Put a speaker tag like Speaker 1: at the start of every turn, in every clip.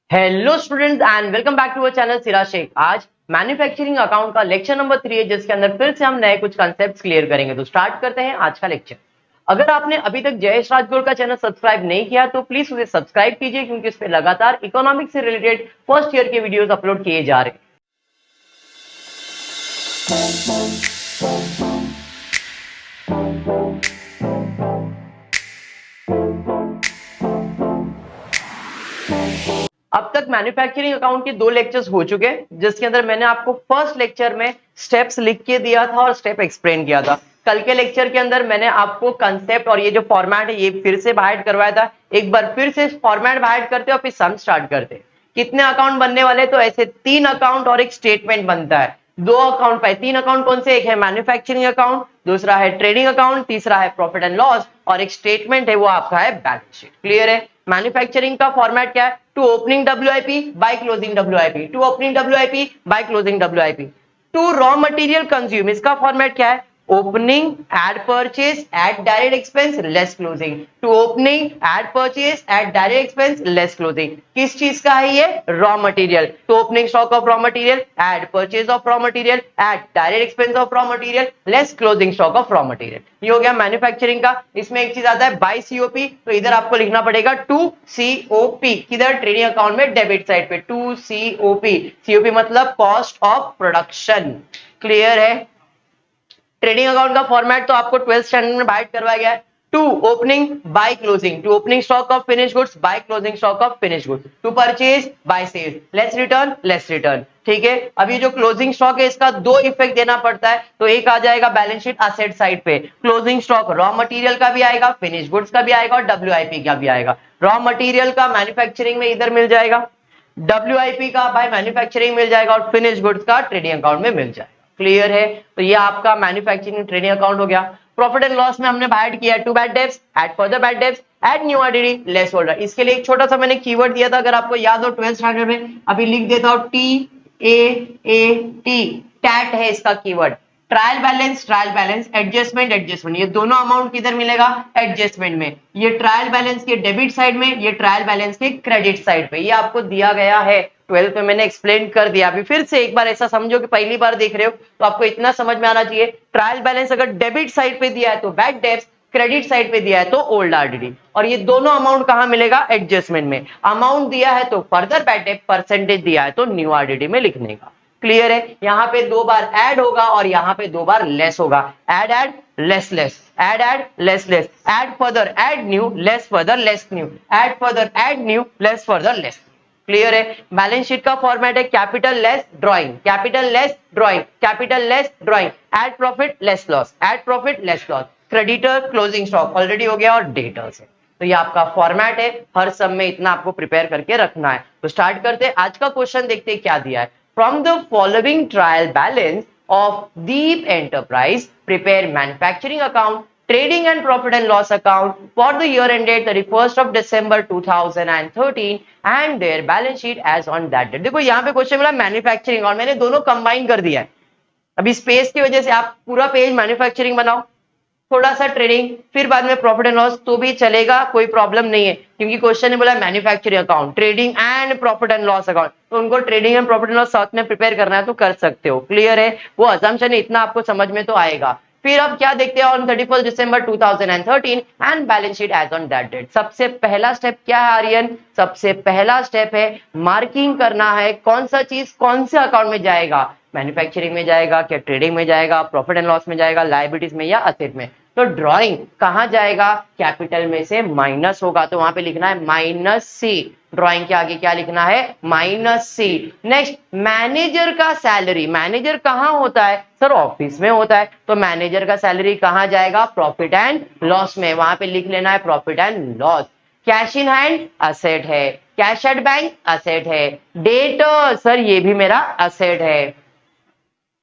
Speaker 1: Hello students and welcome back to our channel Sira Shaikh. आज manufacturing account का lecture number 3 है, जिसके अंदर फिर से हम नए कुछ कॉन्सेप्ट्स क्लियर करेंगे। तो स्टार्ट करते हैं आज का लेक्चर। अगर आपने अभी तक जयेश राजगुरु का चैनल सब्सक्राइब नहीं किया तो प्लीज उसे सब्सक्राइब कीजिए, क्योंकि इस पे लगातार इकोनॉमिक्स से रिलेटेड फर्स्ट ईयर के वीडियोस अपलोड किए जा रहे हैं। अब तक मैन्युफैक्चरिंग अकाउंट के 2 लेक्चर्स हो चुके हैं, जिसके अंदर मैंने आपको फर्स्ट लेक्चर में स्टेप्स लिख के दिया था और स्टेप एक्सप्लेन किया था। कल के लेक्चर के अंदर मैंने आपको कंसेप्ट और ये जो फॉर्मेट है ये फिर से बाहर करवाया था। एक बार फिर से फॉर्मेट बाहर करते और फिर सम स्टार्ट करते। कितने अकाउंट बनने वाले? तो ऐसे 3 अकाउंट और एक स्टेटमेंट बनता है। 2 अकाउंट पाए, 3 अकाउंट कौन से? एक है मैन्युफैक्चरिंग अकाउंट, दूसरा है ट्रेडिंग अकाउंट, तीसरा है प्रॉफिट एंड लॉस, और एक स्टेटमेंट है वो आपका है बैलेंस शीट। क्लियर है? मैन्युफैक्चरिंग का फॉर्मेट क्या है? To opening WIP by closing WIP, to opening WIP by closing WIP. To raw material consume, इसका फॉर्मेट क्या है? Opening add purchase add direct expense less closing, to opening add purchase add direct expense less closing. किस चीज का है ये? Raw material. To opening stock of raw material add purchase of raw material add direct expense of raw material less closing stock of raw material. ये हो गया manufacturing का। इसमें एक चीज आता है बाय सीओपी, तो इधर आपको लिखना पड़ेगा टू सीओपी। किधर? ट्रेडिंग अकाउंट में डेबिट साइड पे टू सीओपी। सीओपी मतलब कॉस्ट ऑफ प्रोडक्शन। क्लियर है? ट्रेडिंग अकाउंट का फॉर्मेट तो आपको 12th स्टैंडर्ड में बाइट करवाया गया है। To opening by closing, to opening stock of finish goods by closing stock of finish goods, to purchase by sale less return less return. ठीक है? अब ये जो क्लोजिंग स्टॉक है इसका 2 इफेक्ट देना पड़ता है। तो एक आ जाएगा बैलेंस शीट असेट साइड पे, क्लोजिंग स्टॉक रॉ मटेरियल का भी आएगा, फिनिश गुड्स का भी आएगा और डब्ल्यूआईपी का भी आएगा। रॉ मटेरियल का मैन्युफैक्चरिंग में इधर मिल जाएगा, डब्ल्यूआईपी का बाय मैन्युफैक्चरिंग मिल जाएगा और फिनिश गुड्स का ट्रेडिंग अकाउंट में मिल जाएगा। क्लियर है? तो ये आपका मैन्युफैक्चरिंग ट्रेडिंग अकाउंट हो गया। प्रॉफिट एंड लॉस में हमने बाहर किया to bad debts, add further bad debts, add new RDD, less holder. इसके लिए एक छोटा सा मैंने कीवर्ड दिया था, अगर आपको याद हो 12th स्टैंडर्ड में, अभी लिख देता हूं टी ए ए टी, टैट है इसका keyword. Trial balance, adjustment adjustment, ये दोनों अमाउंट किधर मिलेगा? एडजस्टमेंट में। ये ट्रायल बैलेंस के डेबिट साइड में, ये ट्रायल बैलेंस के क्रेडिट साइड पे। ये आपको दिया गया है 12th में, मैंने एक्सप्लेन कर दिया। अभी फिर से एक बार ऐसा समझो कि पहली बार देख रहे हो तो आपको इतना समझ में आना चाहिए। ट्रायल बैलेंस अगर डेबिट साइड पे दिया है तो बैड डेब्ट्स, क्रेडिट साइड पे दिया है तो ओल्ड आरडीडी। और ये दोनों अमाउंट कहां मिलेगा? एडजस्टमेंट में। अमाउंट दिया है तो फर्दर बैड डेब्ट, परसेंटेज दिया है तो न्यू आरडीडी में लिखने का। क्लियर है? यहां पे 2 बार ऐड होगा और यहां पे 2 बार लेस होगा। Add add less less, add add less less, add further add new, less further less new, add further add new, less further less. Clear है? बैलेंस शीट का फॉर्मेट है capital less drawing, capital less drawing, capital less drawing, add profit less loss, add profit less loss, creditor closing stock already हो गया और debtors है। तो ये आपका फॉर्मेट है, हर सब में इतना आपको प्रिपेयर करके रखना है। तो स्टार्ट करते हैं। आज का क्वेश्चन देखते हैं क्या दिया है। From the following trial balance of Deep enterprise prepare manufacturing account, trading and profit and loss account for the year ended 31st of December 2013 and their balance sheet as on that date। देखो यहाँ पे question मिला manufacturing और मैंने दोनों combine कर दिया है। अभी स्पेस की वजह से आप पूरा पेज मैन्युफैक्चरिंग बनाओ, थोड़ा सा ट्रेडिंग, फिर बाद में प्रॉफिट एंड लॉस, तो भी चलेगा, कोई प्रॉब्लम नहीं है। क्योंकि क्वेश्चन ने बोला manufacturing account, trading and profit and loss account, तो उनको trading and profit and loss साथ में प्रिपेयर करना है तो कर सकते हो। क्लियर है? वो असम्पशन है, इतना आपको समझ में तो आएगा। फिर अब क्या देखते हैं on 31 December 2013 and balance sheet as on that date. सबसे पहला स्टेप क्या है आर्यन? सबसे पहला स्टेप है मार्किंग करना है, कौन सा चीज कौन से अकाउंट में जाएगा। मैन्युफैक्चरिंग में जाएगा क्या, ट्रेडिंग में जाएगा, प्रॉफिट एंड लॉस में जाएगा, लायबिलिटीज में या असेट में। तो ड्राइंग कहां जाएगा? कैपिटल में से माइनस होगा, तो वहां पे लिखना है माइनस सी। ड्राइंग के आगे क्या लिखना है? माइनस सी। नेक्स्ट, मैनेजर का सैलरी, मैनेजर कहां होता है? सर ऑफिस में होता है, तो मैनेजर का सैलरी कहां जाएगा? प्रॉफिट एंड लॉस में, वहां पे लिख लेना है profit and loss. Cash in hand asset है, कैश एट बैंक असेट है, डेटर सर ये भी मेरा असेट है,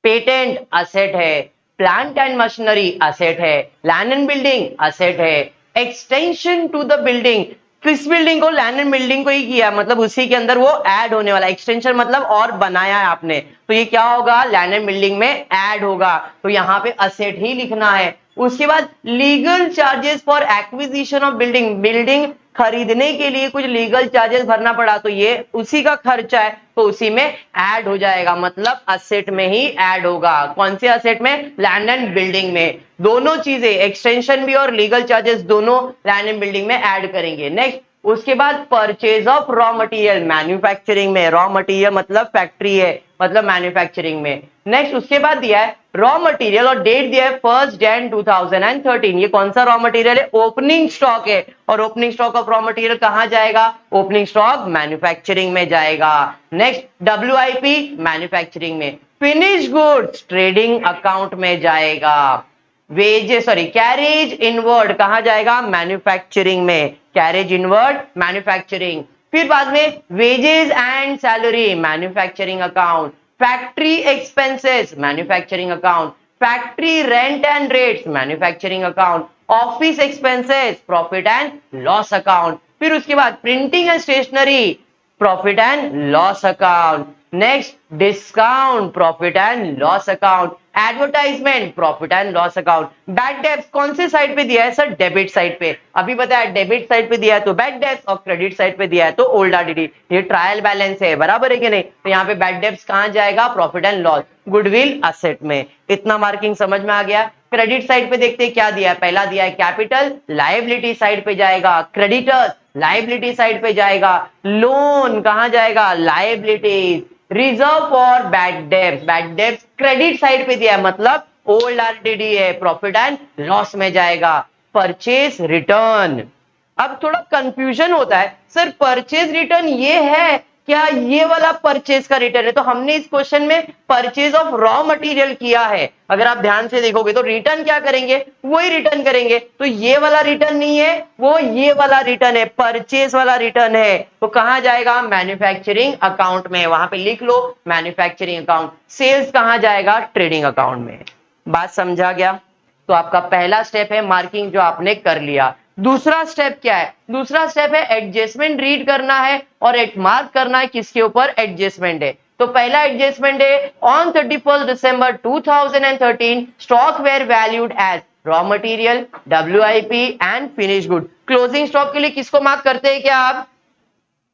Speaker 1: पेटेंट असेट है, प्लांट एंड मशीनरी असेट है, लैंड एंड बिल्डिंग असेट है, एक्सटेंशन टू द बिल्डिंग, किस बिल्डिंग को? लैंड एंड बिल्डिंग को ही किया, मतलब उसी के अंदर वो ऐड होने वाला। एक्सटेंशन मतलब और बनाया है आपने, तो ये क्या होगा, लैंड एंड बिल्डिंग में ऐड होगा, तो यहाँ पे असेट ही लिखना है। उसके बाद legal charges for acquisition of building, building खरीदने के लिए कुछ लीगल चार्जेस भरना पड़ा, तो ये उसी का खर्चा है, तो उसी में ऐड हो जाएगा, मतलब असेट में ही ऐड होगा। कौन से असेट में, लैंड एंड बिल्डिंग में। दोनों चीजें, एक्सटेंशन भी और लीगल चार्जेस दोनों लैंड एंड बिल्डिंग में ऐड करेंगे। नेक्स्ट, उसके बाद purchase of raw material, manufacturing में, रॉ मटेरियल मतलब फैक्ट्री है, मतलब मैन्युफैक्चरिंग में। नेक्स्ट उसके बाद दिया है रॉ मटेरियल और डेट दिया है 1 Jan 2013। ये कौन सा रॉ मटेरियल है, ओपनिंग स्टॉक है, और opening stock of raw material कहां जाएगा, ओपनिंग स्टॉक मैन्युफैक्चरिंग में जाएगा। नेक्स्ट WIP मैन्युफैक्चरिंग में, फिनिश गुड्स ट्रेडिंग अकाउंट में जाएगा। कैरेज इनवर्ड कहां जाएगा, मैन्युफैक्चरिंग में, कैरेज इनवर्ड मैन्युफैक्चरिंग। फिर बाद में wages and salary manufacturing account, factory expenses manufacturing account, factory rent and rates manufacturing account, office expenses profit and loss account. फिर उसके बाद printing and stationery profit and loss account. Next discount profit and loss account, advertisement profit and loss account. Bad debts कौन से side पे दिया है sir, debit side पे, अभी बताया डेबिट साइड पे दिया है तो बैड डेब्ट्स, और क्रेडिट साइड पे दिया है तो ओल्ड आरडीडी। ये ट्रायल बैलेंस है, बराबर है कि नहीं, तो यहाँ पे बैड डेब्ट्स कहां जाएगा, profit and loss, goodwill asset में। इतना मार्किंग समझ में आ गया। क्रेडिट साइड पे देखते हैं क्या दिया है, पहला दिया है कैपिटल, लायबिलिटी साइड पे जाएगा, क्रेडिटर्स लायबिलिटी साइड पे जाएगा, लोन कहां जाएगा, liabilities, reserve for bad debts, bad debts credit side पे दिया है, मतलब ओल्ड आरटीडी है, प्रॉफिट एंड लॉस में जाएगा। परचेज रिटर्न, अब थोड़ा कंफ्यूजन होता है सर, परचेज रिटर्न ये है क्या, ये वाला परचेज का रिटर्न है, तो हमने इस क्वेश्चन में परचेज ऑफ रॉ मटेरियल किया है। अगर आप ध्यान से देखोगे तो रिटर्न क्या करेंगे, वही रिटर्न करेंगे, तो ये वाला रिटर्न नहीं है, वो ये वाला रिटर्न है, परचेज वाला रिटर्न है, तो कहां जाएगा, मैन्युफैक्चरिंग अकाउंट में, वहां पे लिख लो मैन्युफैक्चरिंग अकाउंट। सेल्स कहां जाएगा, ट्रेडिंग अकाउंट में। बात समझा गया, तो आपका पहला स्टेप है मार्किंग, जो आपने कर लिया। दूसरा स्टेप क्या है, दूसरा स्टेप है एडजस्टमेंट रीड करना है और एक मार्क करना है किसके ऊपर, एडजस्टमेंट है। तो पहला एडजस्टमेंट है on 31 December 2013 stock were valued as raw material, WIP and finish good. Closing stock के लिए किसको मार्क करते हैं क्या आप,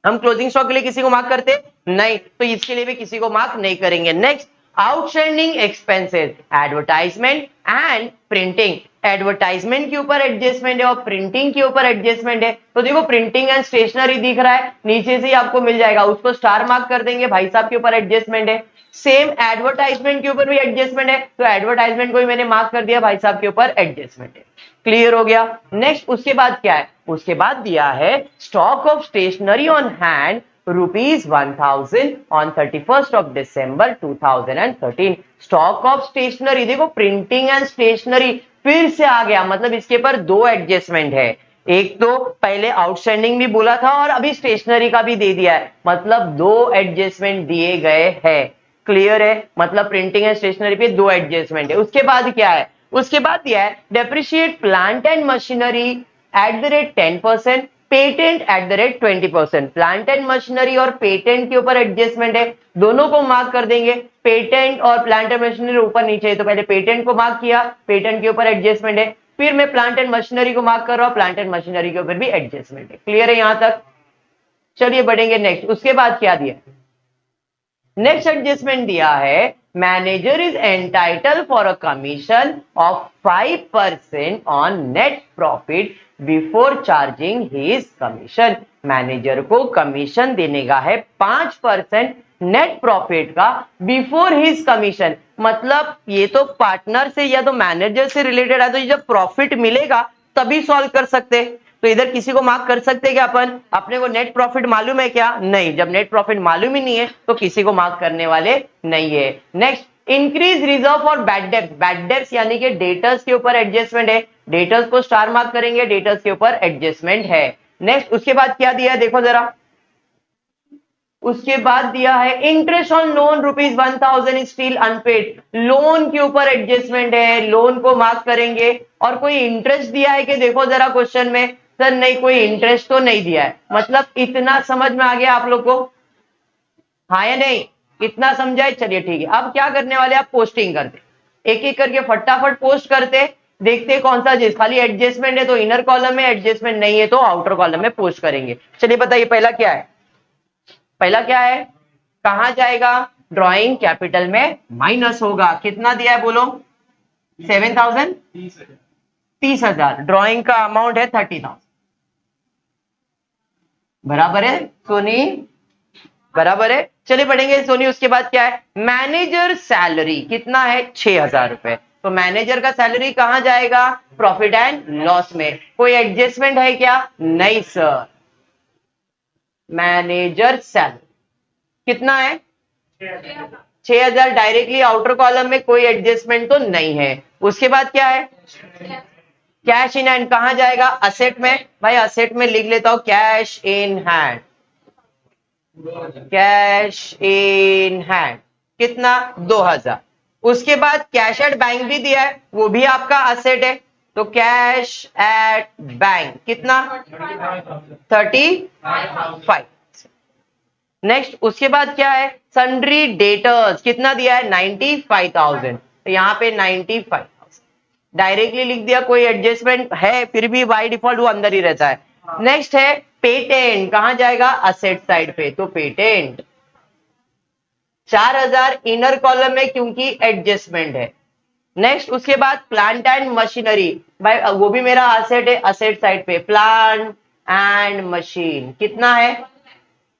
Speaker 1: हम क्लोजिंग स्टॉक के लिए किसी को मार्क करते नहीं, तो इसके लिए भी किसी को मार्क नहीं करेंगे। Next, outstanding expenses, advertisement and printing, advertisement के ऊपर एडजस्टमेंट है और प्रिंटिंग के ऊपर एडजस्टमेंट है। तो देखो प्रिंटिंग एंड स्टेशनरी दिख रहा है, नीचे से ही आपको मिल जाएगा, उसको स्टार मार्क कर देंगे, भाई साहब के ऊपर एडजस्टमेंट है। सेम एडवर्टाइजमेंट के ऊपर भी एडजस्टमेंट है, तो एडवर्टाइजमेंट को भी मैंने मार्क कर दिया, भाई साहब के ऊपर एडजस्टमेंट है। क्लियर हो गया। नेक्स्ट उसके बाद क्या है, उसके बाद दिया है stock of stationery on hand ₹1000 on 31 December 2013। Stock of stationery, देखो प्रिंटिंग एंड स्टेशनरी फिर से आ गया, मतलब इसके पर दो एडजस्टमेंट है, एक तो पहले आउटस्टैंडिंग भी बोला था और अभी स्टेशनरी का भी दे दिया है, मतलब दो एडजस्टमेंट दिए गए हैं। क्लियर है, मतलब प्रिंटिंग एंड स्टेशनरी पे दो एडजस्टमेंट है। उसके बाद क्या है, उसके बाद दिया है depreciate plant and machinery @10%, patent @20%। Plant and machinery और पेटेंट के ऊपर एडजस्टमेंट है, दोनों को मार्क कर देंगे। पेटेंट और प्लांट एंड मशीनरी ऊपर नीचे है, तो पहले पेटेंट को मार्क किया, पेटेंट के ऊपर एडजस्टमेंट है, फिर मैं प्लांट एंड मशीनरी को मार्क कर रहा हूं, प्लांट एंड मशीनरी के ऊपर भी एडजस्टमेंट है। क्लियर है यहां तक, चलिए बढ़ेंगे नेक्स्ट। उसके बाद क्या दिया, नेक्स्ट एडजस्टमेंट दिया है manager is entitle for a commission of 5% on net profit before charging his commission. Manager को कमीशन देने का है 5% नेट प्रॉफिट का बिफोर हिज कमीशन, मतलब ये तो पार्टनर से या तो मैनेजर से रिलेटेड है, तो ये जब प्रॉफिट मिलेगा तभी सॉल्व कर सकते। तो इधर किसी को मार्क कर सकते हैं क्या अपन, अपने को नेट प्रॉफिट मालूम है क्या, नहीं, जब नेट प्रॉफिट मालूम ही नहीं है तो किसी को मार्क करने वाले नहीं है। Next, increase reserve for bad debts, bad debts यानी कि डेटर्स के ऊपर एडजस्टमेंट है, डेटर्स को स्टार मार्क करेंगे, डेटर्स के ऊपर एडजस्टमेंट है। नेक्स्ट उसके बाद क्या दिया है देखो जरा, उसके बाद दिया है interest on loan ₹1000 still unpaid, loan के ऊपर एडजस्टमेंट है, लोन को मार्क करेंगे। और कोई इंटरेस्ट दिया है कि देखो जरा क्वेश्चन में, सर नहीं कोई इंटरेस्ट तो नहीं दिया है, मतलब इतना समझ में आ गया आप लोग को, हाँ या नहीं, इतना समझाए? चलिए ठीक है। अब क्या करने वाले, आप पोस्टिंग करते, एक एक करके फटाफट पोस्ट करते, देखते कौन सा चीज खाली एडजस्टमेंट है तो इनर कॉलम में, एडजस्टमेंट नहीं है तो आउटर कॉलम में पोस्ट करेंगे। चलिए बताइए पहला क्या है, पहला क्या है, कहां जाएगा, ड्राइंग कैपिटल में माइनस होगा। कितना दिया है बोलो, 7,000, 30,000। ड्राइंग का अमाउंट है 30,000, बराबर है सोनी, बराबर है। चलिए पढ़ेंगे सोनी। उसके बाद क्या है, मैनेजर सैलरी कितना है, 6,000 रुपए। तो मैनेजर का सैलरी कहां जाएगा, प्रॉफिट एंड लॉस में। कोई एडजस्टमेंट है क्या, नहीं सर। मैनेजर सैलरी कितना है, 6,000, डायरेक्टली आउटर कॉलम में, कोई एडजस्टमेंट तो नहीं है। उसके बाद क्या है, कैश इन हैंड कहां जाएगा, असेट में। भाई असेट में लिख लेता हूं cash in hand, cash in hand कितना, 2,000। उसके बाद कैश एट बैंक भी दिया है, वो भी आपका असेट है, तो कैश एट बैंक कितना, 35। नेक्स्ट उसके बाद क्या है, सन्ड्री डेटर्स कितना दिया है, 95,000। तो यहाँ पे 95,000 डायरेक्टली लिख दिया, कोई एडजस्टमेंट है फिर भी बाय डिफॉल्ट वो अंदर ही रहता है। नेक्स्ट है पेटेंट, कहां जाएगा, असेट साइड पे, तो पेटेंट 4,000 इनर कॉलम में क्योंकि एडजस्टमेंट है। नेक्स्ट उसके बाद प्लांट एंड मशीनरी, भाई वो भी मेरा असेट है, असेट साइड पे प्लांट एंड मशीन कितना है,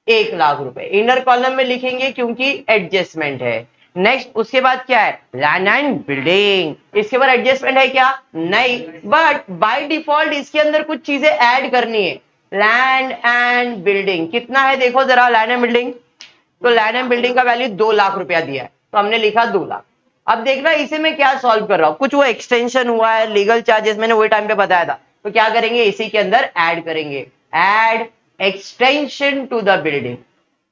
Speaker 1: 1,00,000 रुपए। इनर कॉलम में लिखेंगे क्योंकि एडजस्टमेंट है। नेक्स्ट उसके बाद क्या है, लैंड एंड बिल्डिंग, इसके बाद एडजस्टमेंट है क्या, नहीं, बट बाय डिफॉल्ट इसके अंदर कुछ चीजें ऐड करनी है। लैंड एंड बिल्डिंग कितना है, देखो जरा, लैंड एंड बिल्डिंग, तो लैंड एंड बिल्डिंग का वैल्यू 2,00,000 रुपया दिया है, तो हमने लिखा 2,00,000। अब देखना इसे में क्या सॉल्व कर रहा हूं, कुछ वो एक्सटेंशन हुआ है, लीगल चार्जेस मैंने वही टाइम पे बताया था, तो क्या करेंगे, इसी के अंदर ऐड करेंगे, add extension to the building.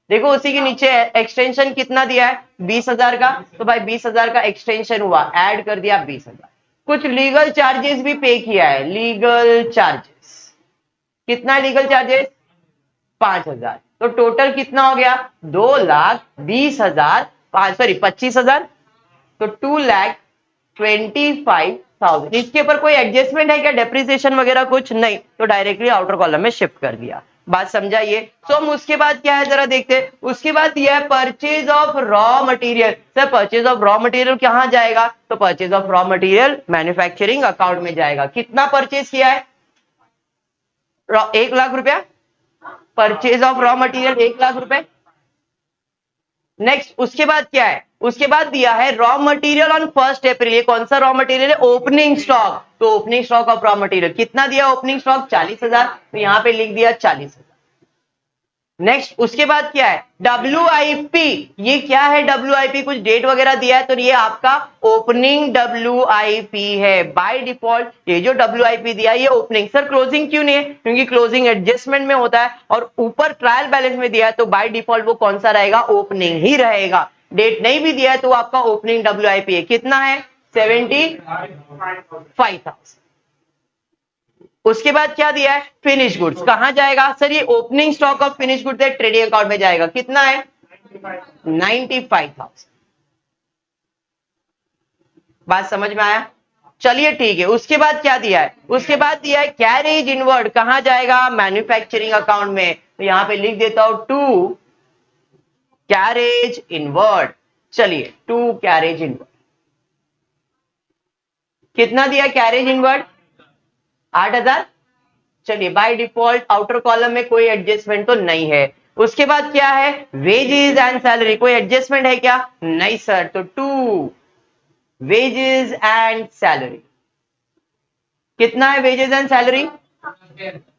Speaker 1: देखो उसी के नीचे एक्सटेंशन कितना दिया है, 20,000 का, तो भाई 20,000 का एक्सटेंशन हुआ, ऐड कर दिया 20,000। कुछ लीगल चार्जेस भी पे किया है, लीगल चार्जेस कितना है, लीगल चार्जेस 5,000। तो टोटल कितना हो गया, 2,20,000, सॉरी 25,000, तो 2,25,000। इसके ऊपर कोई एडजस्टमेंट है क्या, डेप्रिसिएशन वगैरह कुछ नहीं, तो डायरेक्टली आउटर कॉलम में शिफ्ट कर दिया। बात समझाइए। तो हम उसके बाद क्या है जरा देखते हैं। उसके बाद यह है purchase of raw material. Sir purchase of raw material कहां जाएगा, तो purchase of raw material manufacturing account में जाएगा। कितना परचेज किया है, 1,00,000 रुपया, परचेज ऑफ रॉ मटेरियल 1,00,000 रुपए। नेक्स्ट उसके बाद क्या है, उसके बाद दिया है रॉ मटेरियल ऑन 1 अप्रैल। ये कौन सा रॉ मटेरियल है, ओपनिंग स्टॉक, तो opening stock of raw material कितना दिया, ओपनिंग स्टॉक 40,000, तो यहां पे लिख दिया 40,000। नेक्स्ट उसके बाद क्या है, WIP, ये क्या है WIP, कुछ डेट वगैरह दिया है, तो ये आपका ओपनिंग WIP है। बाय डिफॉल्ट ये जो WIP दिया है ये ओपनिंग, सर क्लोजिंग क्यों नहीं है, क्योंकि क्लोजिंग एडजस्टमेंट में होता है और ऊपर ट्रायल बैलेंस में दिया है, तो बाय डिफॉल्ट वो कौन सा रहेगा, ओपनिंग ही रहेगा। डेट नहीं भी दिया है तो आपका ओपनिंग WIP है, कितना है, 75,000। उसके बाद क्या दिया है, फिनिश गुड्स कहां जाएगा, सर ये opening stock of finish goods है, ट्रेडिंग अकाउंट में जाएगा, कितना है, 95,000। बात समझ में आया, चलिए ठीक है। उसके बाद क्या दिया है, उसके बाद दिया है कैरेज इनवर्ड, कहां जाएगा, मैन्युफैक्चरिंग अकाउंट में, तो यहां पे लिख देता हूं टू कैरेज इनवर्ड। चलिए टू कैरेज इनवर्ड कितना दिया, कैरेज इनवर्ड 8,000। चलिए बाय डिफॉल्ट आउटर कॉलम में कोई एडजस्टमेंट तो नहीं है। उसके बाद क्या है, वेजेस एंड सैलरी, कोई एडजस्टमेंट है क्या, नहीं सर, तो टू वेजेस एंड सैलरी कितना है, वेजेस एंड सैलरी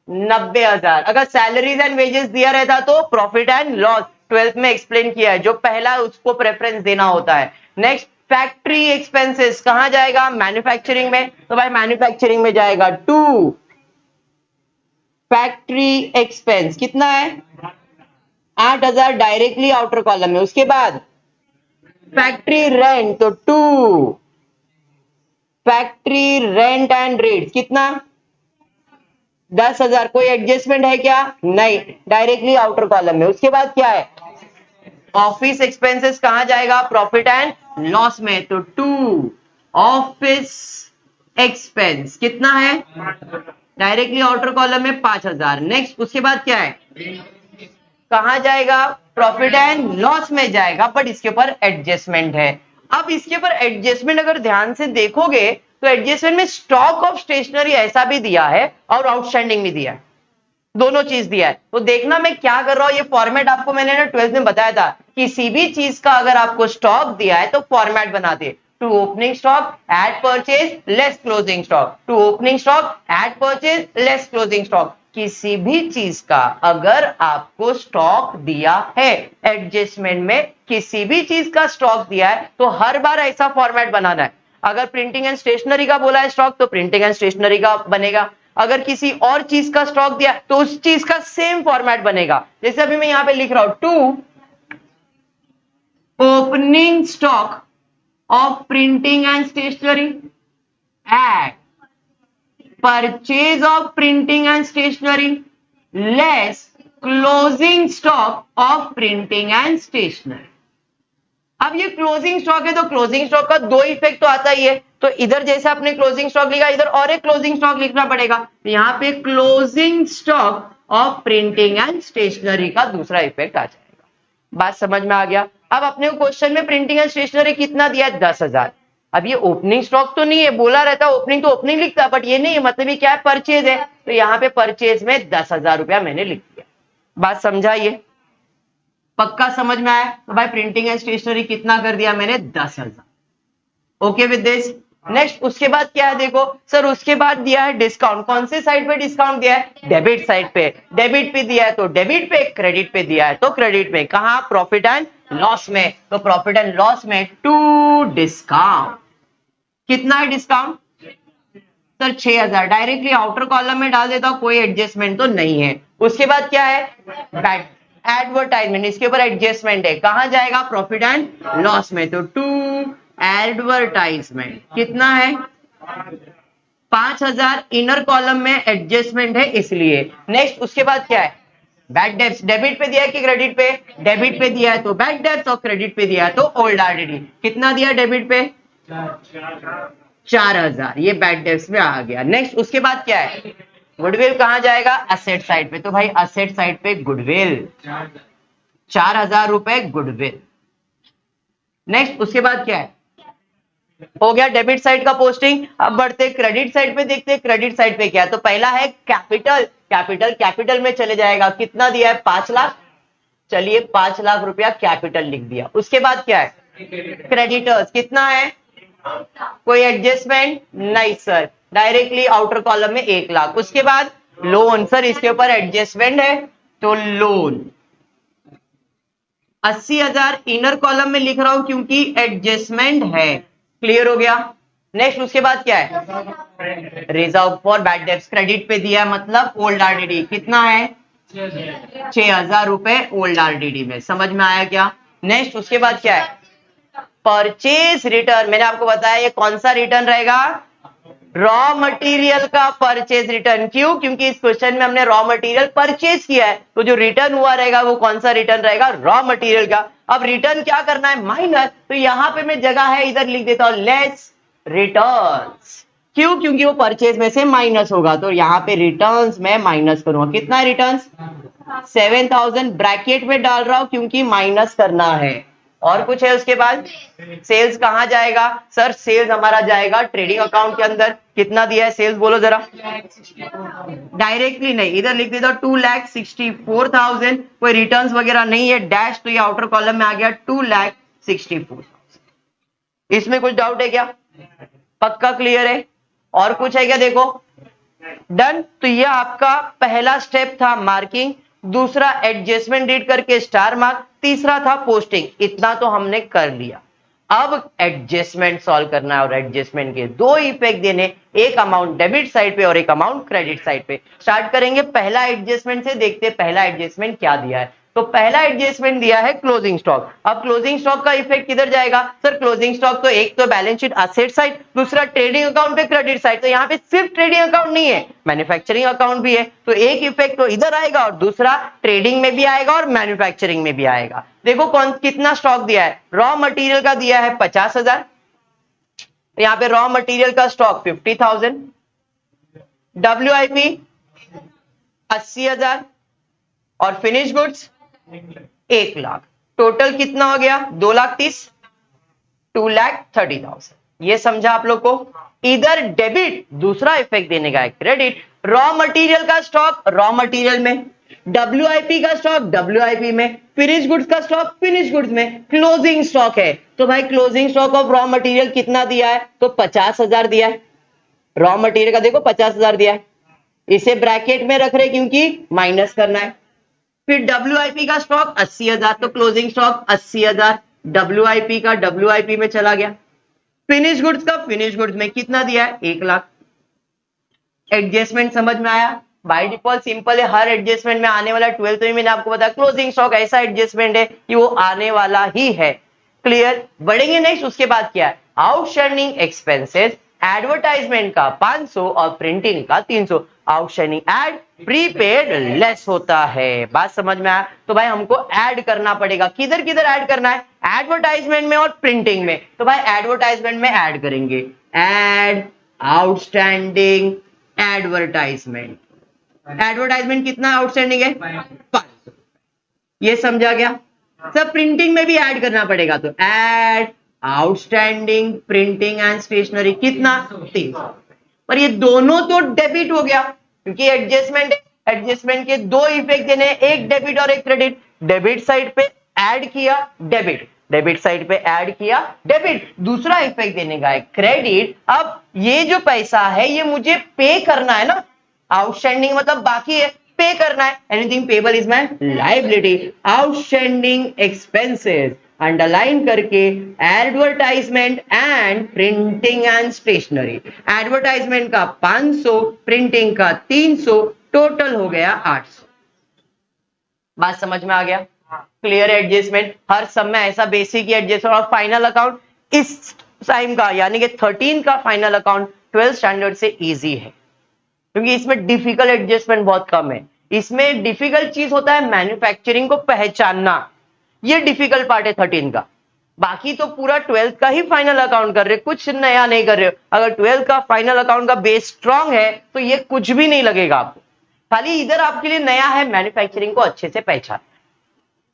Speaker 1: 90,000। अगर सैलरीज एंड वेजेस दिया रहता तो प्रॉफिट एंड लॉस 12th में एक्सप्लेन किया है, जो पहला उसको प्रेफरेंस देना होता है। नेक्स्ट फैक्ट्री एक्सपेंसेस कहां जाएगा, मैन्युफैक्चरिंग में, तो भाई मैन्युफैक्चरिंग में जाएगा टू फैक्ट्री एक्सपेंस कितना है, 8,000 डायरेक्टली आउटर कॉलम में। उसके बाद फैक्ट्री रेंट, तो to factory rent and rate कितना, 10,000। कोई एडजस्टमेंट है क्या, नहीं, डायरेक्टली आउटर कॉलम में। उसके बाद क्या है, ऑफिस एक्सपेंसेस कहां जाएगा? प्रॉफिट एंड लॉस में। तो टू ऑफिस एक्सपेंस कितना है? डायरेक्टली आउटर कॉलम में 5,000। नेक्स्ट उसके बाद क्या है? कहां जाएगा? प्रॉफिट एंड लॉस में जाएगा, बट इसके ऊपर एडजस्टमेंट है। अब इसके ऊपर एडजस्टमेंट अगर ध्यान से देखोगे तो एडजस्टमेंट में स्टॉक ऑफ स्टेशनरी ऐसा भी दिया है और आउटस्टैंडिंग भी दिया है, दोनों चीज दिया है। तो देखना मैं क्या कर रहा हूं, ये फॉर्मेट आपको मैंने ना 12th में बताया था, किसी भी चीज का अगर आपको स्टॉक दिया है तो फॉर्मेट बना दे। To opening stock at purchase less closing stock, to opening stock at purchase less closing stock. किसी भी चीज का अगर आपको स्टॉक दिया है एडजस्टमेंट में, किसी भी चीज का स्टॉक दिया है तो हर बार ऐसा फॉर्मेट बनाना है। अगर प्रिंटिंग एंड स्टेशनरी का बोला है स्टॉक तो प्रिंटिंग एंड स्टेशनरी का बनेगा। अगर किसी और चीज का स्टॉक दिया तो उस चीज का सेम फॉर्मेट बनेगा। जैसे अभी मैं यहां पे लिख रहा हूं, to opening stock of printing and stationery add purchase of printing and stationery less closing stock of printing and stationery. अब ये क्लोजिंग स्टॉक है तो क्लोजिंग स्टॉक का दो इफेक्ट तो आता ही है, तो इधर जैसे आपने क्लोजिंग स्टॉक लिखा इधर और एक क्लोजिंग स्टॉक लिखना पड़ेगा। तो यहां पे closing stock of printing and stationery का दूसरा इफेक्ट आ जाएगा। बात समझ में आ गया? अब अपने क्वेश्चन में प्रिंटिंग एंड स्टेशनरी कितना दिया है? 10,000। अब ये ओपनिंग स्टॉक तो नहीं है, बोला रहता ओपनिंग तो ओपनिंग लिखता, बट ये नहीं है, मतलब ये क्या है? परचेज है। तो यहाँ पे परचेज में 10,000 रुपया मैंने लिख दिया। बात समझाइए? पक्का समझ में आया? तो भाई प्रिंटिंग एंड स्टेशनरी कितना कर दिया मैंने? 10,000। Okay with this? नेक्स्ट उसके बाद क्या है? देखो सर उसके बाद दिया है डिस्काउंट। कौन से साइड पे डिस्काउंट दिया है? डेबिट साइड पे। डेबिट पे दिया है तो डेबिट पे, क्रेडिट पे दिया है तो क्रेडिट पे। कहां? प्रॉफिट एंड लॉस में। तो प्रॉफिट एंड लॉस में टू डिस्काउंट। कितना है discount? Sir 6,000। Directly outer column में डाल देता हूं, कोई एडजस्टमेंट तो नहीं है। उसके बाद क्या है? बैड एडवर्टाइजमेंट, इसके ऊपर एडजस्टमेंट है। कहां जाएगा? प्रॉफिट एंड लॉस में। तो टू एडवर्टाइजमेंट कितना है? 5,000। इनर कॉलम में एडजस्टमेंट है इसलिए। नेक्स्ट उसके बाद क्या है? Bad debts. डेबिट पे दिया है कि क्रेडिट पे? डेबिट पे दिया है तो बैड डेब्ट्स, और क्रेडिट पे दिया है तो ओल्ड आरडीडी। कितना दिया डेबिट पे? 4,000। ये बैड डेब्ट्स में आ गया। नेक्स्ट उसके बाद क्या है? गुडविल कहां जाएगा? असेट साइड पे। तो भाई असेट साइड पे गुडविल 4,000 रुपए गुडविल। नेक्स्ट उसके बाद क्या है? हो गया डेबिट साइड का पोस्टिंग। अब बढ़ते क्रेडिट साइड पे, देखते क्रेडिट साइड पे क्या है। तो पहला है कैपिटल। कैपिटल में चले जाएगा। कितना दिया है? 5 लाख। चलिए 5 लाख रुपया कैपिटल लिख दिया। उसके बाद क्या है? क्रेडिटर्स कितना है? कोई एडजस्टमेंट नहीं सर, डायरेक्टली आउटर कॉलम में 1 लाख। उसके बाद लोन, सर इसके ऊपर एडजस्टमेंट है तो लोन 80,000। इनर कॉलम में लिख रहा हूं क्योंकि एडजस्टमेंट है। क्लियर हो गया? नेक्स्ट उसके बाद क्या है? Reserve for bad debts. Credit पे दिया मतलब ओल्ड आरडीडी। कितना है? 6,000 रुपए ओल्ड आरडीडी में। समझ में आया क्या? नेक्स्ट उसके बाद क्या है? Purchase return. मैंने आपको बताया ये कौन सा रिटर्न रहेगा? रॉ मटेरियल का परचेज रिटर्न। क्यों? क्योंकि इस क्वेश्चन में हमने रॉ मटेरियल परचेज किया है, तो जो रिटर्न हुआ रहेगा वो कौन सा रिटर्न रहेगा? रॉ मटेरियल का। अब रिटर्न क्या करना है? माइनस। तो यहां पे मैं जगह है इधर लिख देता हूं लेस रिटर्न्स। क्यों? क्योंकि वो परचेज में से माइनस होगा, तो यहां पे रिटर्न्स में माइनस करूंगा। कितना है रिटर्न्स? 7,000। ब्रैकेट में डाल रहा हूं क्योंकि माइनस करना है। और कुछ है उसके बाद? सेल्स कहां जाएगा? सर सेल्स हमारा जाएगा ट्रेडिंग अकाउंट के अंदर। कितना दिया है सेल्स बोलो जरा? डायरेक्टली नहीं, इधर लिख देता 2,64,000। कोई रिटर्न्स वगैरह नहीं है, डैश, तो ये आउटर कॉलम में आ गया 2,64,000। इसमें कुछ डाउट है क्या? पक्का क्लियर है? और कुछ है क्या? देखो डन। तो ये आपका पहला स्टेप था मार्किंग, दूसरा एडजस्टमेंट रीड करके स्टार मार्क, तीसरा था पोस्टिंग। इतना तो हमने कर लिया। अब एडजस्टमेंट सॉल्व करना है और एडजस्टमेंट के दो इफेक्ट देने, एक अमाउंट डेबिट साइड पे और एक अमाउंट क्रेडिट साइड पे। स्टार्ट करेंगे पहला एडजस्टमेंट से, देखते हैं पहला एडजस्टमेंट क्या दिया है। तो पहला एडजस्टमेंट दिया है क्लोजिंग स्टॉक। अब क्लोजिंग स्टॉक का इफेक्ट किधर जाएगा सर? क्लोजिंग स्टॉक तो एक तो बैलेंस शीट असेट साइड, दूसरा ट्रेडिंग अकाउंट पे क्रेडिट साइड। तो यहाँ पे सिर्फ ट्रेडिंग अकाउंट नहीं है, मैन्युफैक्चरिंग अकाउंट भी है। तो एक इफेक्ट तो इधर आएगा और दूसरा ट्रेडिंग में भी आएगा और मैन्युफैक्चरिंग में भी आएगा। देखो कौन कितना स्टॉक दिया है। रॉ मटेरियल का दिया है 50,000, यहाँ पे रॉ मटेरियल का स्टॉक 50,000, WIP 80,000 और फिनिश गुड्स 1,00,000। टोटल कितना हो गया? 2,30,000, 2,30,000। ये समझा आप लोग को? इधर डेबिट, दूसरा इफेक्ट देने का है क्रेडिट। रॉ मटेरियल का स्टॉक रॉ मटेरियल में, WIP का स्टॉक WIP में, फिनिश गुड्स का स्टॉक फिनिश गुड्स में, क्लोजिंग स्टॉक है। तो भाई closing stock of raw material कितना दिया है? तो 50,000 दिया है। रॉ मटेरियल का देखो 50,000 दिया है, इसे ब्रैकेट में रख रहे क्योंकि माइनस करना है। फिर WIP का स्टॉक 80,000, तो क्लोजिंग स्टॉक 80,000, WIP का WIP में चला गया। फिनिश गुड्स का फिनिश गुड्स में कितना दिया है? 1,00,000। एडजस्टमेंट समझ में आया? बाय डिफॉल्ट सिंपल है, हर एडजस्टमेंट में आने वाला 12th में मैंने आपको बताया क्लोजिंग स्टॉक ऐसा एडजस्टमेंट है कि वो आने वाला ही है। क्लियर? बढ़ेंगे नेक्स्ट। उसके बाद क्या है? आउटस्टैंडिंग एक्सपेंसेस, एडवर्टाइजमेंट का 500 और प्रिंटिंग का 300। आउटस्टैंडिंग एड प्रीपेड लेस होता है। बात समझ में आया? तो भाई हमको ऐड करना पड़ेगा। किधर किधर ऐड करना है? एडवर्टाइजमेंट में और प्रिंटिंग में। तो भाई एडवर्टाइजमेंट में ऐड करेंगे, एड आउटस्टैंडिंग एडवर्टाइजमेंट। एडवर्टाइजमेंट कितना आउटस्टैंडिंग है? 500। ये समझा गया? सब प्रिंटिंग में भी ऐड करना पड़ेगा, तो add outstanding printing and stationery कितना? 300। पर ये दोनों तो डेबिट हो गया क्योंकि एडजस्टमेंट है। एडजस्टमेंट के दो इफेक्ट देने, एक डेबिट और एक क्रेडिट। डेबिट साइड पे ऐड किया डेबिट, डेबिट साइड पे ऐड किया डेबिट। दूसरा इफेक्ट देने का है क्रेडिट। अब ये जो पैसा है ये मुझे पे करना है ना, आउटस्टैंडिंग मतलब बाकी है, पे करना है। Anything payable is my liability. Outstanding expenses underline करके advertisement and printing and stationery. Advertisement का 500, प्रिंटिंग का 300, टोटल हो गया 800। बात समझ में आ गया? Clear adjustment. हर सब में ऐसा बेसिक ही एडजस्टमेंट। और फाइनल अकाउंट इस टाइम का यानी कि 13 का फाइनल अकाउंट 12 स्टैंडर्ड से इजी है क्योंकि इसमें डिफिकल्ट एडजस्टमेंट बहुत कम है। इसमें डिफिकल्ट चीज होता है मैन्युफैक्चरिंग को पहचानना, ये डिफिकल्ट पार्ट है 13 का। बाकी तो पूरा 12th का ही फाइनल अकाउंट कर रहे, कुछ नया नहीं कर रहे हो। अगर 12th का फाइनल अकाउंट का बेस स्ट्रांग है तो ये कुछ भी नहीं लगेगा आपको। खाली इधर आपके लिए नया है मैन्युफैक्चरिंग को अच्छे से पहचान।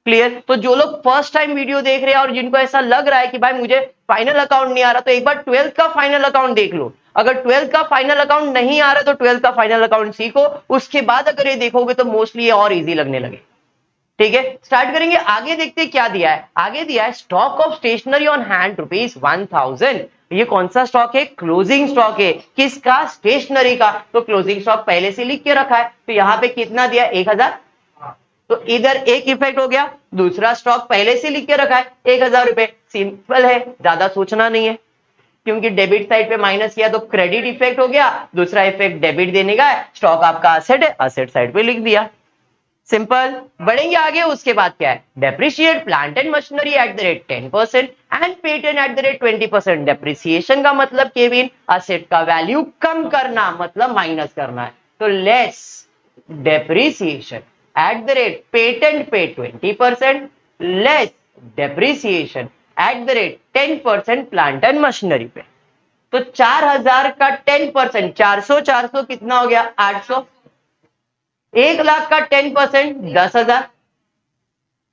Speaker 1: क्लियर? तो जो लोग फर्स्ट टाइम वीडियो देख रहे हैं और जिनको ऐसा लग रहा है कि भाई मुझे फाइनल अकाउंट नहीं आ रहा, तो एक बार 12th का फाइनल अकाउंट देख लो। अगर 12th का फाइनल अकाउंट नहीं आ रहा तो 12th का फाइनल अकाउंट सीखो, उसके बाद अगर ये देखोगे तो मोस्टली ये और इजी लगने लगे। ठीक है, स्टार्ट करेंगे। आगे देखते हैं क्या दिया है। आगे दिया है stock of stationery on hand ₹1,000। ये कौन सा स्टॉक है? क्लोजिंग स्टॉक है। किसका? स्टेशनरी का। तो क्लोजिंग स्टॉक पहले से लिख के रखा है, तो यहां पे कितना दिया? 1,000। तो इधर एक इफेक्ट हो गया। दूसरा स्टॉक पहले से लिख के रखा है 1,000 रुपए। सिंपल है, ज्यादा सोचना नहीं है क्योंकि डेबिट साइड पे माइनस किया तो क्रेडिट इफेक्ट हो गया। दूसरा इफेक्ट डेबिट देने का है, स्टॉक आपका असेट है, असेट साइड पे लिख दिया। सिंपल। बढ़ेंगे आगे। उसके बाद क्या है? Depreciate plant and machinery at the rate 10% and patent at the rate 20%। Depreciation का मतलब केविन असेट का वैल्यू कम करना, मतलब माइनस करना है। तो less depreciation at the rate patent पे 20%, less depreciation at the rate 10% plant and machinery पे। तो 4,000 का 10%, 400 400 कितना हो गया? 800। 1,00,000 का 10% 10,000।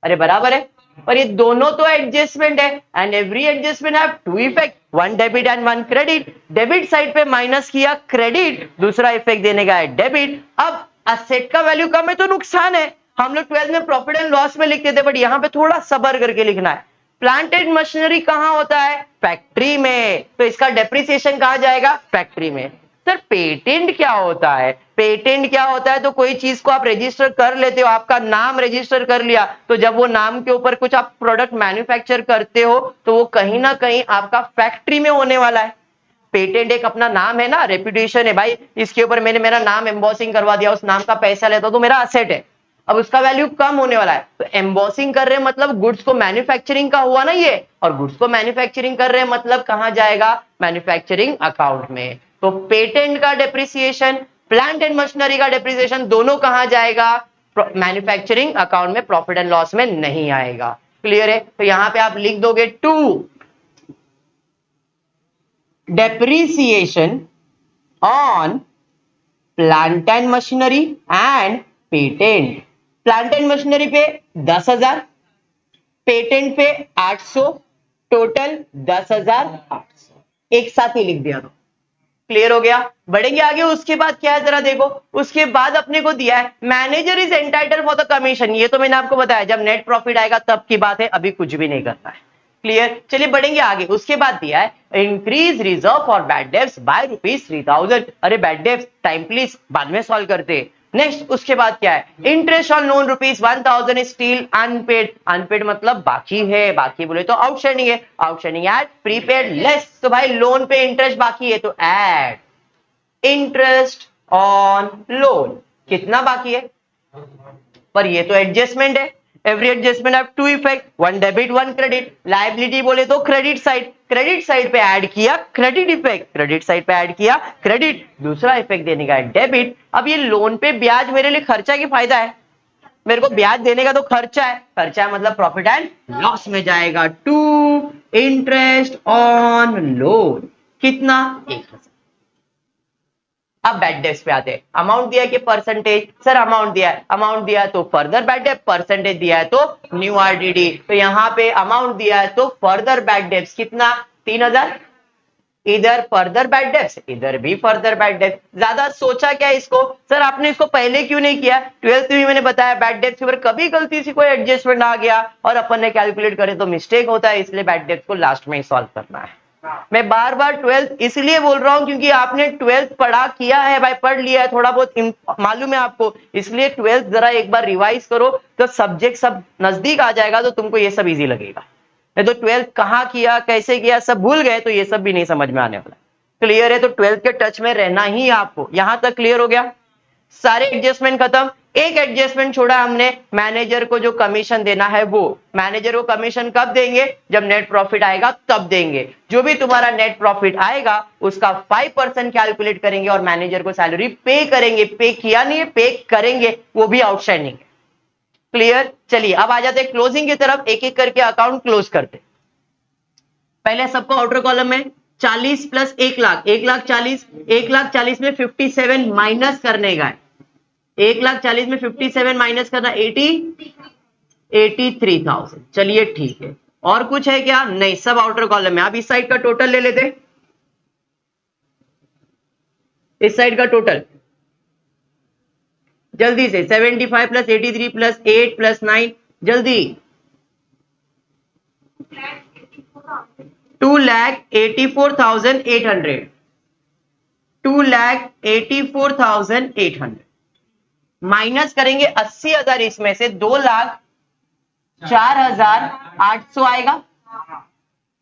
Speaker 1: अरे बराबर है। और ये दोनों तो एडजस्टमेंट है and every adjustment have two effect, one debit and one credit. Debit side पे माइनस किया क्रेडिट, दूसरा इफेक्ट देने का है डेबिट। अब असेट का वैल्यू कम है तो नुकसान है। हम लोग 12th में प्रॉफिट एंड लॉस में लिखते थे, बट यहां पे थोड़ा सबर करके लिखना है। प्लांट एंड मशीनरी कहां होता है? फैक्ट्री में। तो इसका डेप्रिसिएशन कहां जाएगा? फैक्ट्री में। सर पेटेंट क्या होता है? पेटेंट क्या होता है? तो कोई चीज को आप रजिस्टर कर लेते हो, आपका नाम रजिस्टर कर लिया, तो जब वो नाम के ऊपर कुछ आप प्रोडक्ट मैन्युफैक्चर करते हो तो वो कहीं ना कहीं आपका फैक्ट्री में होने वाला है। पेटेंट एक अपना नाम है ना, रेपुटेशन है भाई, इसके ऊपर मैंने मेरा नाम एम्बॉसिंग करवा दिया, उस नाम का पैसा लेता हूं तो मेरा असेट है। अब उसका वैल्यू कम होने वाला है, तो एम्बॉसिंग कर रहे हैं मतलब गुड्स को मैन्युफैक्चरिंग का हुआ ना ये, और गुड्स को मैन्युफैक्चरिंग कर रहे हैं मतलब कहां जाएगा, मैन्युफैक्चरिंग अकाउंट में। तो पेटेंट का डेप्रिसिएशन, प्लांट एंड मशीनरी का डेप्रिसिएशन दोनों कहां जाएगा, मैन्युफैक्चरिंग अकाउंट में, प्रॉफिट एंड लॉस में नहीं आएगा। क्लियर है? तो यहां पे आप लिख दोगे to depreciation on plant and machinery and patent. Plant and machinery पे 10,000, पेटेंट पे 800, टोटल 10,800, एक साथ ही लिख दिया। तो क्लियर हो गया? बढ़ेंगे आगे। उसके बाद क्या है जरा देखो, उसके बाद अपने को दिया है manager is entitled for the commission. ये तो मैंने आपको बताया जब नेट प्रॉफिट आएगा तब की बात है, अभी कुछ भी नहीं करना है। क्लियर? चलिए बढ़ेंगे आगे। उसके बाद दिया है increase reserve for bad debts by ₹3,000। अरे बैड डेब्ट्स टाइम प्लीज बाद में सॉल्व करते। नेक्स्ट उसके बाद क्या है, interest on loan ₹1,000 still unpaid. Unpaid मतलब बाकी है, बाकी बोले तो आउटस्टैंडिंग है, आउटस्टैंडिंग एट प्रीपेड लेस। तो भाई लोन पे इंटरेस्ट बाकी है तो ऐड इंटरेस्ट ऑन लोन। कितना बाकी है, पर ये तो एडजस्टमेंट है। Every adjustment have two effect, one debit one credit. Liability बोले तो क्रेडिट साइड पे ऐड किया क्रेडिट इफेक्ट, क्रेडिट साइड पे ऐड किया क्रेडिट, दूसरा इफेक्ट देने का है डेबिट। अब ये लोन पे ब्याज मेरे लिए खर्चा की फायदा है, मेरे को ब्याज देने का तो खर्चा है, खर्चा है मतलब प्रॉफिट एंड लॉस में जाएगा। टू इंटरेस्ट ऑन लोन, कितना, 1,000। अब बैड डेब्ट्स पे आते हैं। अमाउंट दिया है कि परसेंटेज, सर अमाउंट दिया है, अमाउंट दिया है तो फर्दर बैड डेब्ट, परसेंटेज दिया है तो न्यू आरडीडी। तो यहां पे अमाउंट दिया है तो फर्दर बैड डेब्ट्स कितना, 3,000। इधर फर्दर बैड डेब्ट्स, इधर भी फर्दर बैड डेब्ट्स। ज्यादा सोचा क्या इसको, सर आपने इसको पहले क्यों नहीं किया, 12th में मैंने बताया बैड डेब्ट्स के ऊपर कभी गलती से कोई एडजस्टमेंट आ गया और अपन ने कैलकुलेट करे तो मिस्टेक होता है, इसलिए बैड डेब्ट्स को लास्ट में ही सॉल्व करना है। मैं बार बार 12th इसलिए बोल रहा हूं क्योंकि आपने 12th पढ़ा किया है भाई, पढ़ लिया है, थोड़ा बहुत मालूम है आपको, इसलिए 12th जरा एक बार रिवाइज करो तो सब्जेक्ट सब नजदीक आ जाएगा, तो तुमको ये सब इजी लगेगा। नहीं तो 12th कहां किया कैसे किया सब भूल गए तो ये सब भी नहीं समझ में आने वाला। क्लियर है? तो 12th के टच में रहना ही आपको। यहां तक क्लियर हो गया? सारे एडजस्टमेंट खत्म। एक एडजस्टमेंट छोड़ा हमने, मैनेजर को जो कमीशन देना है वो। मैनेजर को कमीशन कब देंगे, जब नेट प्रॉफिट आएगा तब देंगे। जो भी तुम्हारा नेट प्रॉफिट आएगा उसका 5% कैलकुलेट करेंगे और मैनेजर को सैलरी पे करेंगे। पे किया नहीं है, पे करेंगे, वो भी आउटस्टैंडिंग है। क्लियर? चलिए अब आ जाते हैं क्लोजिंग की तरफ, एक एक करके अकाउंट क्लोज करते। पहले सबको आउटर कॉलम में 40 प्लस 1,00,000, 1,40,000, 1,40,000 में 57 माइनस करने का है। 1,40,000 में 57 माइनस करना 83,000। चलिए ठीक है, और कुछ है क्या, नहीं, सब आउटर कॉलम में। आप इस साइड का टोटल ले लेते, इस साइड का टोटल जल्दी से 75 प्लस 83 प्लस 8 प्लस 9, जल्दी 2,84,800, 2,84,800 माइनस करेंगे 80,000, इसमें से 2,04,800 आएगा।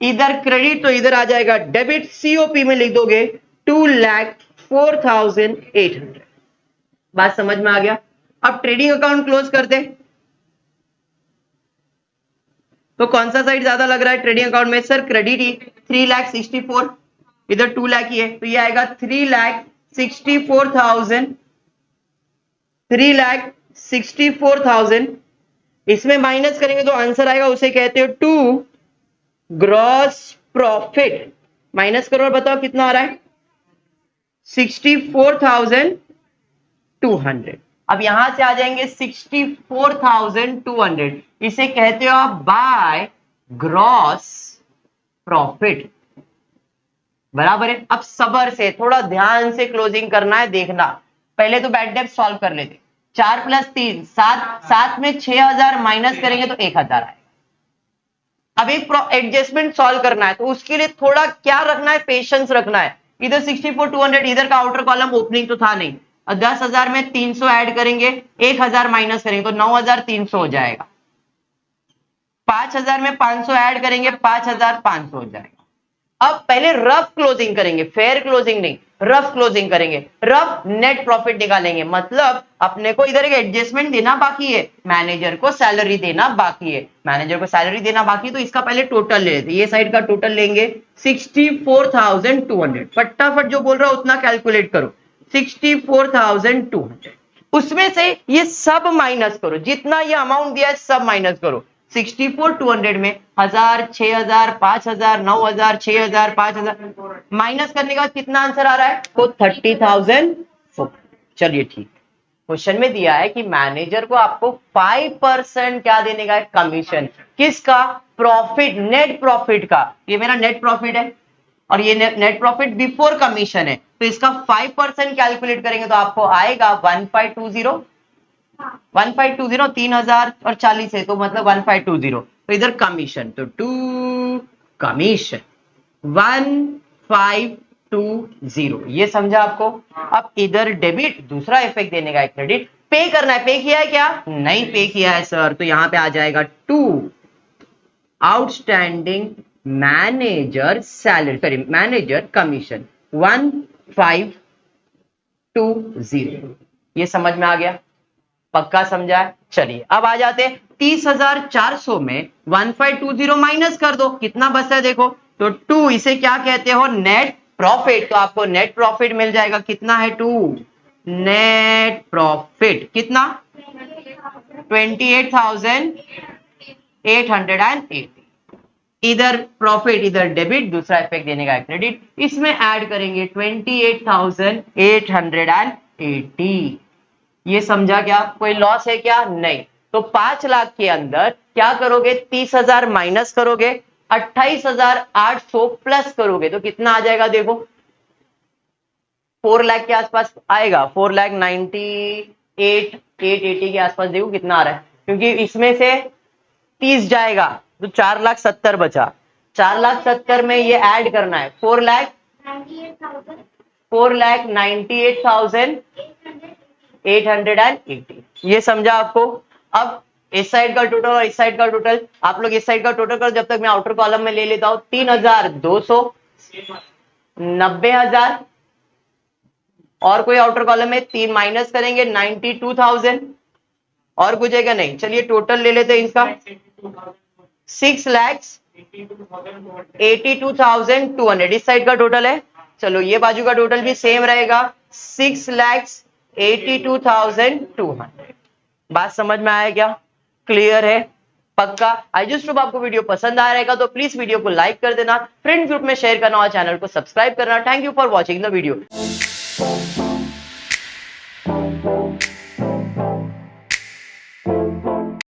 Speaker 1: इधर क्रेडिट तो इधर आ जाएगा डेबिट, सीओपी में लिख दोगे 2,04,800। बात समझ में आ गया? अब ट्रेडिंग अकाउंट क्लोज करते, तो कौन सा साइड ज्यादा लग रहा है ट्रेडिंग अकाउंट में, सर क्रेडिट ही 3,64,000, इधर 2,00,000 ही है तो ये आएगा 3,64,000, 3,64,000। इसमें माइनस करेंगे तो आंसर आएगा, उसे कहते हो टू ग्रॉस प्रॉफिट। माइनस करो और बताओ कितना आ रहा है, 64,200। अब यहां से आ जाएंगे 64,200, इसे कहते हो आप बाय ग्रॉस प्रॉफिट। बराबर है? अब सबर से थोड़ा ध्यान से क्लोजिंग करना है, देखना। पहले तो बैड डेब्ट सॉल्व कर लेते। 4 प्लस 3 7, 7 में 6,000 माइनस करेंगे तो 1,000 आएगा। अब एक एडजस्टमेंट सॉल्व करना है तो उसके लिए थोड़ा क्या रखना है, पेशेंस रखना है। इधर 64,200, इधर का आउटर कॉलम ओपनिंग तो था नहीं, 10,000 में 300 ऐड करेंगे, 1,000 माइनस करेंगे तो 9,300 हो जाएगा। 5,000 में 500 ऐड करेंगे, 5,500 हो जाएगा। अब पहले रफ क्लोजिंग करेंगे, फेयर क्लोजिंग नहीं, रफ क्लोजिंग करेंगे, रफ नेट प्रॉफिट निकालेंगे। मतलब अपने को इधर एक एडजस्टमेंट देना बाकी है, मैनेजर को सैलरी देना बाकी है, मैनेजर को सैलरी देना बाकी है, तो इसका पहले टोटल ले लेते। ये साइड का टोटल लेंगे 64,200। फटाफट जो बोल रहा हूं उतना कैलकुलेट करो। 64,200, उसमें से ये सब माइनस करो, जितना ये अमाउंट दिया है सब माइनस करो। 64,200 में 1000, 6000, 5000, 9000, 6000, 5000 माइनस करने के बाद कितना आंसर आ रहा है? तो 30,000। चलिए ठीक, क्वेश्चन में दिया है कि मैनेजर को आपको 5% क्या देने का है? कमीशन। किसका? प्रॉफिट, नेट प्रॉफिट का। ये मेरा नेट प्रॉफिट है और ये नेट प्रॉफिट बिफोर कमीशन है, तो इसका 5% कैलकुलेट करेंगे तो आपको आएगा 1520। 1520 3000 और 40 है तो मतलब 1520। तो इधर कमीशन, तो टू कमीशन 1520, ये समझा आपको? अब इधर डेबिट, दूसरा इफेक्ट देने का है क्रेडिट। पे करना है, पे किया है क्या? नहीं पे किया है सर, तो यहां पे आ जाएगा to outstanding manager salary, sorry manager commission 1520। ये समझ में आ गया? पक्का समझा है? चलिए अब आ जाते हैं 30,400 में 1520 माइनस कर दो, कितना बचा है देखो, तो 2, इसे क्या कहते हो? Net profit. तो आपको नेट प्रॉफिट मिल जाएगा, कितना है? 2। नेट प्रॉफिट कितना? 28,880। इधर प्रॉफिट, इधर डेबिट, दूसरा इफेक्ट देने का क्रेडिट, इसमें ऐड करेंगे 28,880। ये समझा क्या? कोई लॉस है क्या? नहीं। तो 5 लाख के अंदर क्या करोगे? 30,000 माइनस करोगे, 28,800 प्लस करोगे तो कितना आ जाएगा देखो? 4 लाख के आसपास आएगा, 4,98,880 के आसपास। देखो कितना आ रहा है, क्योंकि इसमें से 30 जाएगा तो 4,70,000 बचा। 4,70,000 में ये ऐड करना है 4,98,880। ये समझा आपको? अब इस साइड का टोटल और इस साइड का टोटल, आप लोग इस साइड का टोटल करो, जब तक मैं आउटर कॉलम में ले लेता हूं। 3,200, 90,000 और कोई आउटर कॉलम में 3 माइनस करेंगे 92,000 और बुझेगा नहीं। चलिए टोटल ले लेते हैं इसका, 6,82,200 इस साइड का टोटल है। चलो ये बाजू का टोटल भी सेम रहेगा, 6,82,200। बात समझ में आया क्या? क्लियर है? पक्का? आई जस्ट होप आपको वीडियो पसंद आ रहेगा, तो प्लीज वीडियो को लाइक कर देना, फ्रेंड ग्रुप में शेयर करना और चैनल को सब्सक्राइब करना। Thank you for watching the video.